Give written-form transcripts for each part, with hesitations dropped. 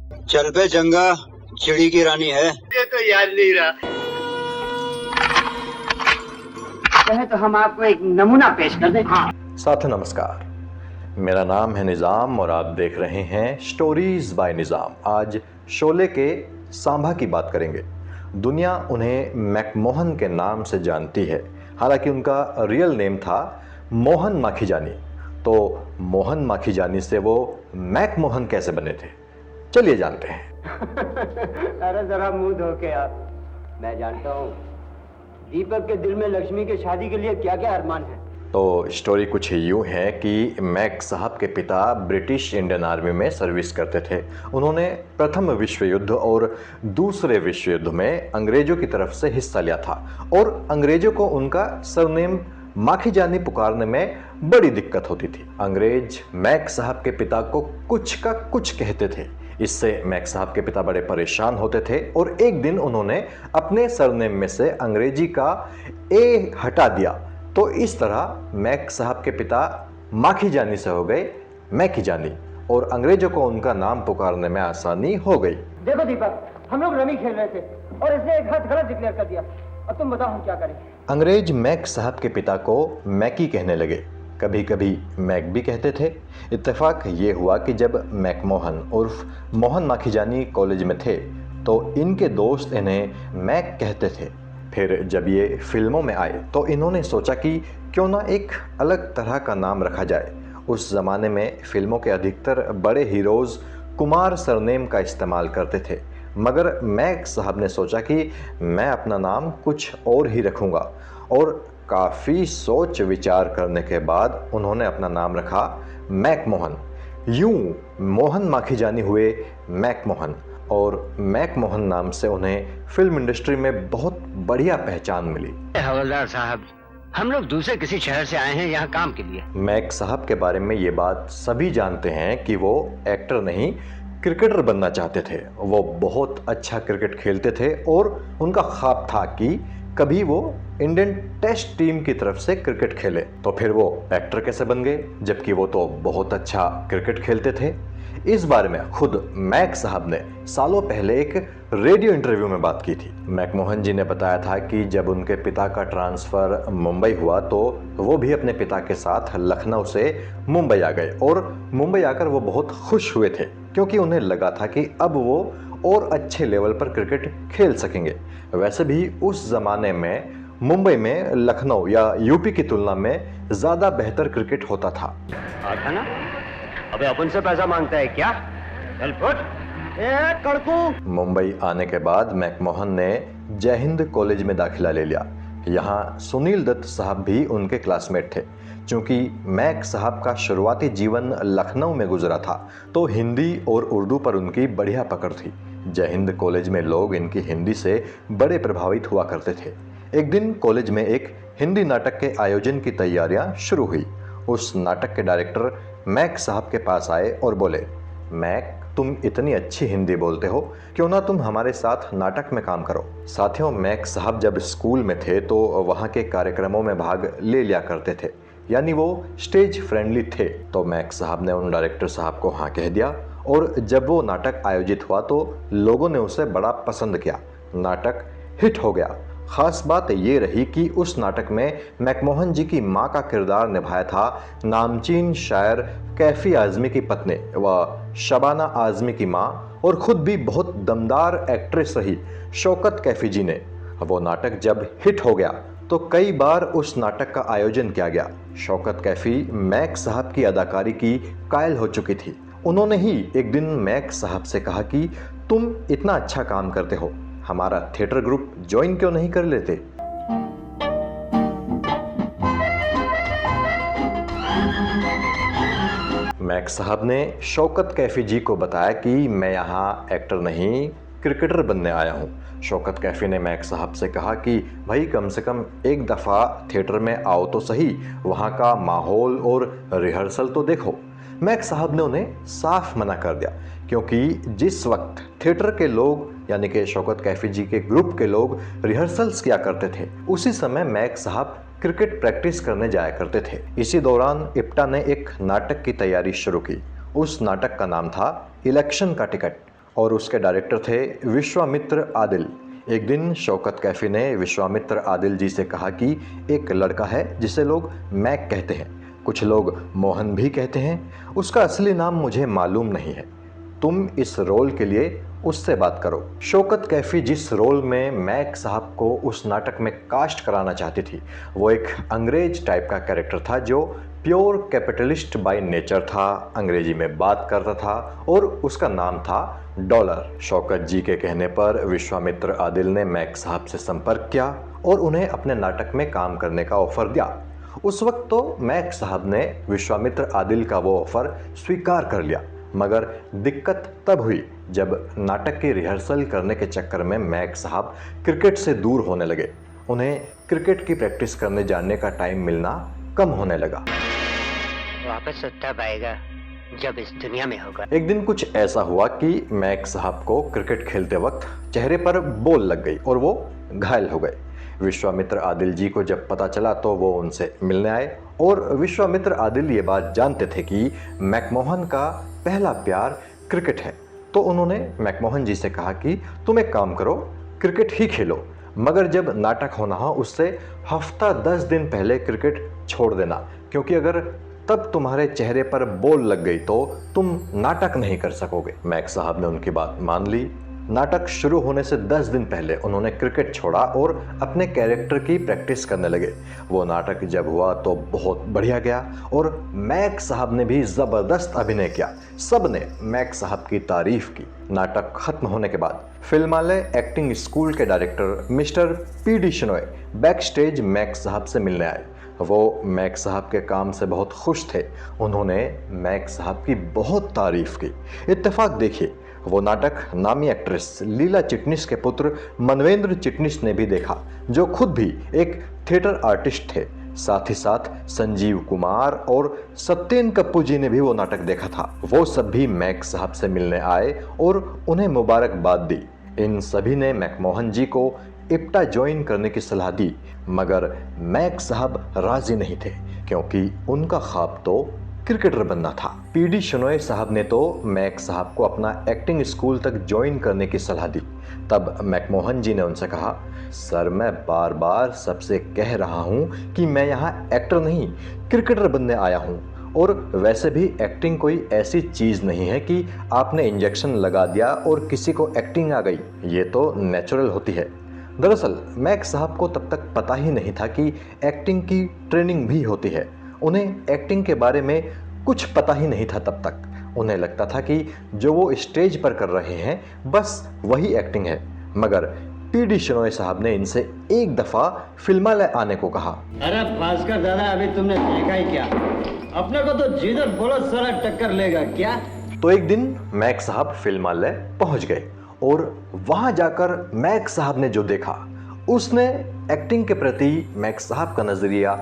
चल बे जंगा, चिड़ी की रानी है। ये तो याद नहीं रहा। तो हम आपको एक नमूना पेश कर दें। हाँ। साथियों नमस्कार, मेरा नाम है निज़ाम और आप देख रहे हैं स्टोरीज बाय निज़ाम। आज शोले के सांभा की बात करेंगे। दुनिया उन्हें मैकमोहन के नाम से जानती है, हालांकि उनका रियल नेम था मोहन माखीजानी। तो मोहन माखीजानी से वो मैकमोहन कैसे बने थे, चलिए जानते हैं। अरे जरा मुंह धो के आप, मैं जानता हूँ दीपक के दिल में लक्ष्मी के शादी के लिए क्या क्या अरमान है। तो स्टोरी कुछ यूँ है कि मैक साहब के पिता ब्रिटिश इंडियन आर्मी में सर्विस करते थे। उन्होंने प्रथम विश्व युद्ध और दूसरे विश्व युद्ध में अंग्रेजों की तरफ से हिस्सा लिया था और अंग्रेजों को उनका सरनेम माखीजानी पुकारने में बड़ी दिक्कत होती थी। अंग्रेज मैक साहब के पिता को कुछ का कुछ कहते थे। इससे मैक साहब के पिता बड़े परेशान होते थे और एक दिन उन्होंने अपने सरनेम में से अंग्रेजी का ए हटा दिया। तो इस तरह मैक साहब के पिता माखीजानी से हो गए मैकीजानी और अंग्रेजों को उनका नाम पुकारने में आसानी हो गई। देखो दीपक, हम लोग रमी खेल रहे थे और इसने एक हाथ गलत डिक्लेयर कर दिया। अब तुम बताओ हम क्या करें। अंग्रेज मैक साहब के पिता को मैकी कहने लगे, कभी कभी मैक भी कहते थे। इत्तेफाक ये हुआ कि जब मैकमोहन उर्फ मोहन माखीजानी कॉलेज में थे तो इनके दोस्त इन्हें मैक कहते थे। फिर जब ये फिल्मों में आए तो इन्होंने सोचा कि क्यों ना एक अलग तरह का नाम रखा जाए। उस ज़माने में फिल्मों के अधिकतर बड़े हीरोज़ कुमार सरनेम का इस्तेमाल करते थे, मगर मैक साहब ने सोचा कि मैं अपना नाम कुछ और ही रखूँगा और काफ़ी सोच विचार करने के बाद उन्होंने अपना नाम रखा मैकमोहन। यूँ मोहन माखीजानी हुए मैकमोहन और मैकमोहन नाम से उन्हें फिल्म इंडस्ट्री में बहुत बढ़िया पहचान मिली। हवलदार साहब, हम लोग दूसरे किसी शहर से आए हैं यहाँ काम के लिए। मैक साहब के बारे में ये बात सभी जानते हैं कि वो एक्टर नहीं क्रिकेटर बनना चाहते थे। वो बहुत अच्छा क्रिकेट खेलते थे और उनका ख्वाब था कि कभी वो इंडियन टेस्ट टीम की तरफ से क्रिकेट खेले। तो फिर वो एक्टर कैसे बन गए, जबकि वो तो बहुत अच्छा क्रिकेट खेलते थे। इस बारे में खुद मैक साहब ने सालों पहले एक रेडियो इंटरव्यू में बात की थी। मैकमोहन जी ने बताया था कि जब उनके पिता का ट्रांसफ़र मुंबई हुआ तो वो भी अपने पिता के साथ लखनऊ से मुंबई आ गए और मुंबई आकर वो बहुत खुश हुए थे, क्योंकि उन्हें लगा था कि अब वो और अच्छे लेवल पर क्रिकेट खेल सकेंगे। वैसे भी उस ज़माने में मुंबई में लखनऊ या यूपी की तुलना में ज़्यादा बेहतर क्रिकेट होता था। था ना? अबे अपन से पैसा मांगता है क्या? चल फुट। कड़कू। मुंबई आने के बाद मैकमोहन ने जय हिंद कॉलेज में दाखिला ले लिया। यहाँ सुनील दत्त साहब भी उनके क्लासमेट थे। चूँकि मैक साहब का शुरुआती जीवन लखनऊ में गुजरा था तो हिंदी और उर्दू पर उनकी बढ़िया पकड़ थी। जय हिंद कॉलेज में लोग इनकी हिंदी से बड़े प्रभावित हुआ करते थे। एक दिन कॉलेज में एक हिंदी नाटक के आयोजन की तैयारियां शुरू हुई। उस नाटक के डायरेक्टर मैक साहब के पास आए और बोले, मैक, तुम इतनी अच्छी हिंदी बोलते हो, क्यों ना तुम हमारे साथ नाटक में काम करो। साथियों, मैक साहब जब स्कूल में थे तो वहाँ के कार्यक्रमों में भाग ले लिया करते थे, यानी वो स्टेज फ्रेंडली थे। तो मैक साहब ने उन डायरेक्टर साहब को हाँ कह दिया और जब वो नाटक आयोजित हुआ तो लोगों ने उसे बड़ा पसंद किया। नाटक हिट हो गया। ख़ास बात ये रही कि उस नाटक में मैकमोहन जी की मां का किरदार निभाया था नामचीन शायर कैफ़ी आज़मी की पत्नी व शबाना आज़मी की मां और ख़ुद भी बहुत दमदार एक्ट्रेस रही शौकत कैफ़ी जी ने। वो नाटक जब हिट हो गया तो कई बार उस नाटक का आयोजन किया गया। शौकत कैफ़ी मैक साहब की अदाकारी की कायल हो चुकी थी। उन्होंने ही एक दिन मैक साहब से कहा कि तुम इतना अच्छा काम करते हो, हमारा थिएटर ग्रुप ज्वाइन क्यों नहीं कर लेते। मैक साहब ने शौकत कैफ़ी जी को बताया कि मैं यहाँ एक्टर नहीं क्रिकेटर बनने आया हूँ। शौकत कैफ़ी ने मैक साहब से कहा कि भाई कम से कम एक दफ़ा थिएटर में आओ तो सही, वहाँ का माहौल और रिहर्सल तो देखो। मैक साहब ने उन्हें साफ मना कर दिया, क्योंकि जिस वक्त थिएटर के लोग यानी कि शौकत कैफ़ी जी के ग्रुप के लोग रिहर्सल्स किया करते थे, उसी समय मैक साहब क्रिकेट प्रैक्टिस करने जाया करते थे। इसी दौरान इप्टा ने एक नाटक की तैयारी शुरू की। उस नाटक का नाम था इलेक्शन का टिकट और उसके डायरेक्टर थे विश्वामित्र आदिल। एक दिन शौकत कैफी ने विश्वामित्र आदिल जी से कहा कि एक लड़का है जिसे लोग मैक कहते हैं, कुछ लोग मोहन भी कहते हैं, उसका असली नाम मुझे मालूम नहीं है, तुम इस रोल के लिए उससे बात करो। शौकत कैफी जिस रोल में मैक साहब को उस नाटक में कास्ट कराना चाहती थी वो एक अंग्रेज टाइप का कैरेक्टर था जो प्योर कैपिटलिस्ट बाय नेचर था, अंग्रेजी में बात करता था और उसका नाम था डॉलर। शौकत जी के कहने पर विश्वामित्र आदिल ने मैक साहब से संपर्क किया और उन्हें अपने नाटक में काम करने का ऑफर दिया। उस वक्त तो मैक साहब ने विश्वामित्र आदिल का वो ऑफर स्वीकार कर लिया, मगर दिक्कत तब हुई जब नाटक की रिहर्सल करने के चक्कर में मैक साहब क्रिकेट से दूर होने लगे। उन्हें क्रिकेट की प्रैक्टिस करने जाने का टाइम मिलना कम होने लगा। वापस तब आएगा जब इस दुनिया में होगा। एक दिन कुछ ऐसा हुआ कि मैक साहब को क्रिकेट खेलते वक्त चेहरे पर बॉल लग गई और वो घायल हो गए। विश्वामित्र आदिल जी को जब पता चला तो वो उनसे मिलने आए और विश्वामित्र आदिल ये बात जानते थे कि मैकमोहन का पहला प्यार क्रिकेट है, तो उन्होंने मैकमोहन जी से कहा कि तुम एक काम करो, क्रिकेट ही खेलो, मगर जब नाटक होना हो उससे हफ्ता 10 दिन पहले क्रिकेट छोड़ देना, क्योंकि अगर तब तुम्हारे चेहरे पर बॉल लग गई तो तुम नाटक नहीं कर सकोगे। मैक साहब ने उनकी बात मान ली। नाटक शुरू होने से 10 दिन पहले उन्होंने क्रिकेट छोड़ा और अपने कैरेक्टर की प्रैक्टिस करने लगे। वो नाटक जब हुआ तो बहुत बढ़िया गया और मैक साहब ने भी ज़बरदस्त अभिनय किया। सब ने मैक साहब की तारीफ की। नाटक खत्म होने के बाद फिल्मालय एक्टिंग स्कूल के director mister P D. Shenoy back stage Mac साहब से मिलने आए। वो मैक साहब के काम से बहुत खुश थे। उन्होंने मैक साहब की बहुत तारीफ की। इत्तेफाक देखिए, वो नाटक नामी एक्ट्रेस लीला चिटनिस के पुत्र मनवेंद्र चिटनिस ने भी देखा, जो खुद भी एक थिएटर आर्टिस्ट थे। साथ ही साथ संजीव कुमार और सत्येन कप्पू जी ने भी वो नाटक देखा था। वो सब भी मैक साहब से मिलने आए और उन्हें मुबारकबाद दी। इन सभी ने मैकमोहन जी को इप्टा ज्वाइन करने की सलाह दी, मगर मैक साहब राजी नहीं थे क्योंकि उनका ख्वाब तो क्रिकेटर बनना था। पी.डी. शिनोय साहब ने तो मैक साहब को अपना एक्टिंग स्कूल तक ज्वाइन करने की सलाह दी। तब मैकमोहन जी ने उनसे कहा, सर मैं बार बार सबसे कह रहा हूँ कि मैं यहाँ एक्टर नहीं क्रिकेटर बनने आया हूँ, और वैसे भी एक्टिंग कोई ऐसी चीज़ नहीं है कि आपने इंजेक्शन लगा दिया और किसी को एक्टिंग आ गई, ये तो नेचुरल होती है। दरअसल मैक साहब को तब तक पता ही नहीं था कि एक्टिंग की ट्रेनिंग भी होती है। उन्हें एक्टिंग के बारे में कुछ पता ही नहीं था तब तक। उन्हें लगता था कि जो वो स्टेज पर कर रहे हैं बस वही एक्टिंग है। मगर पी.डी. शिनोय साहब ने इनसे एक दफ़ा फिल्मालय आने को कहा। अरे भास्कर दादा, अभी तुमने देखा ही क्या, अपने को तो जिधर बोलो सारा टक्कर लेगा क्या। तो एक दिन मैक साहब फिल्मालय पहुंच गए और वहां जाकर मैक साहब ने जो देखा उसने एक्टिंग के प्रति मैक साहब का नजरिया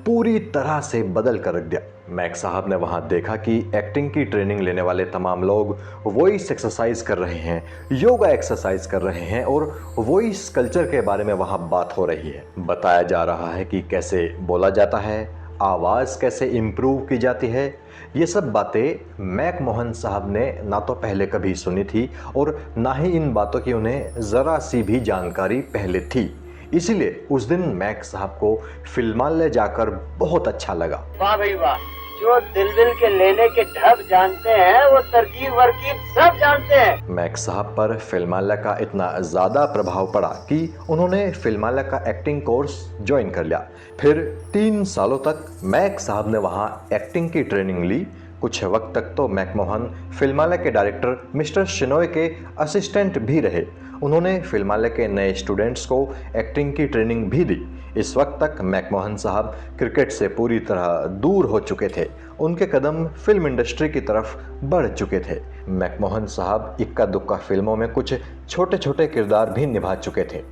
पूरी तरह से बदल कर रख दिया। मैक साहब ने वहां देखा कि एक्टिंग की ट्रेनिंग लेने वाले तमाम लोग वॉइस एक्सरसाइज कर रहे हैं, योगा एक्सरसाइज कर रहे हैं और वॉइस कल्चर के बारे में वहां बात हो रही है। बताया जा रहा है कि कैसे बोला जाता है, आवाज़ कैसे इम्प्रूव की जाती है। ये सब बातें मैकमोहन साहब ने ना तो पहले कभी सुनी थी और ना ही इन बातों की उन्हें ज़रा सी भी जानकारी पहले थी। इसीलिए उस दिन मैक साहब को फिल्मालय जाकर बहुत अच्छा लगा। वाह भाई वाह, जो दिल के लेने के ढब जानते हैं वो तरकीब वरकीब सब जानते हैं। मैक साहब पर फिल्मालय का इतना ज़्यादा प्रभाव पड़ा कि उन्होंने फिल्मालय का एक्टिंग कोर्स ज्वाइन कर लिया। फिर 3 सालों तक मैक साहब ने वहाँ एक्टिंग की ट्रेनिंग ली। कुछ वक्त तक तो मैकमोहन फिल्मालय के डायरेक्टर मिस्टर शिनोय के असिस्टेंट भी रहे। उन्होंने फिल्मालय के नए स्टूडेंट्स को एक्टिंग की ट्रेनिंग भी दी। इस वक्त तक मैकमोहन साहब क्रिकेट से पूरी तरह दूर हो चुके थे। उनके कदम फिल्म इंडस्ट्री की तरफ बढ़ चुके थे। मैकमोहन साहब इक्का दुक्का फिल्मों में कुछ छोटे छोटे किरदार भी निभा चुके थे।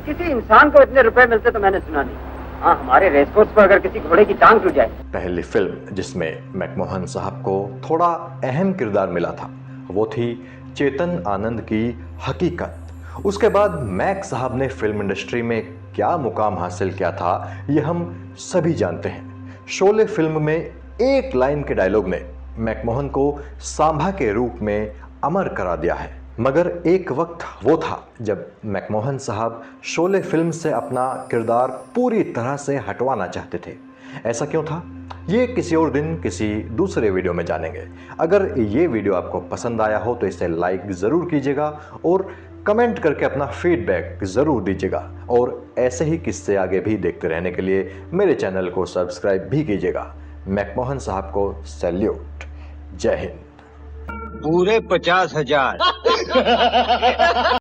किसी इंसान को इतने रुपए मिलते तो मैंने सुना नहीं। हाँ, हमारे रेसकोर्स पर अगर किसी घोड़े की टांग टूट जाए। पहली फिल्म जिसमें मैकमोहन साहब को थोड़ा अहम किरदार मिला था वो थी चेतन आनंद की हकीकत। उसके बाद मैक साहब ने फिल्म इंडस्ट्री में क्या मुकाम हासिल किया था ये हम सभी जानते हैं। शोले फिल्म में एक लाइन के डायलॉग ने मैकमोहन को सांभा के रूप में अमर करा दिया है। मगर एक वक्त वो था जब मैकमोहन साहब शोले फिल्म से अपना किरदार पूरी तरह से हटवाना चाहते थे। ऐसा क्यों था, ये किसी और दिन किसी दूसरे वीडियो में जानेंगे। अगर ये वीडियो आपको पसंद आया हो तो इसे लाइक ज़रूर कीजिएगा और कमेंट करके अपना फीडबैक ज़रूर दीजिएगा। और ऐसे ही किस्से आगे भी देखते रहने के लिए मेरे चैनल को सब्सक्राइब भी कीजिएगा। मैकमोहन साहब को सैल्यूट। जय हिंद। पूरे 50,000।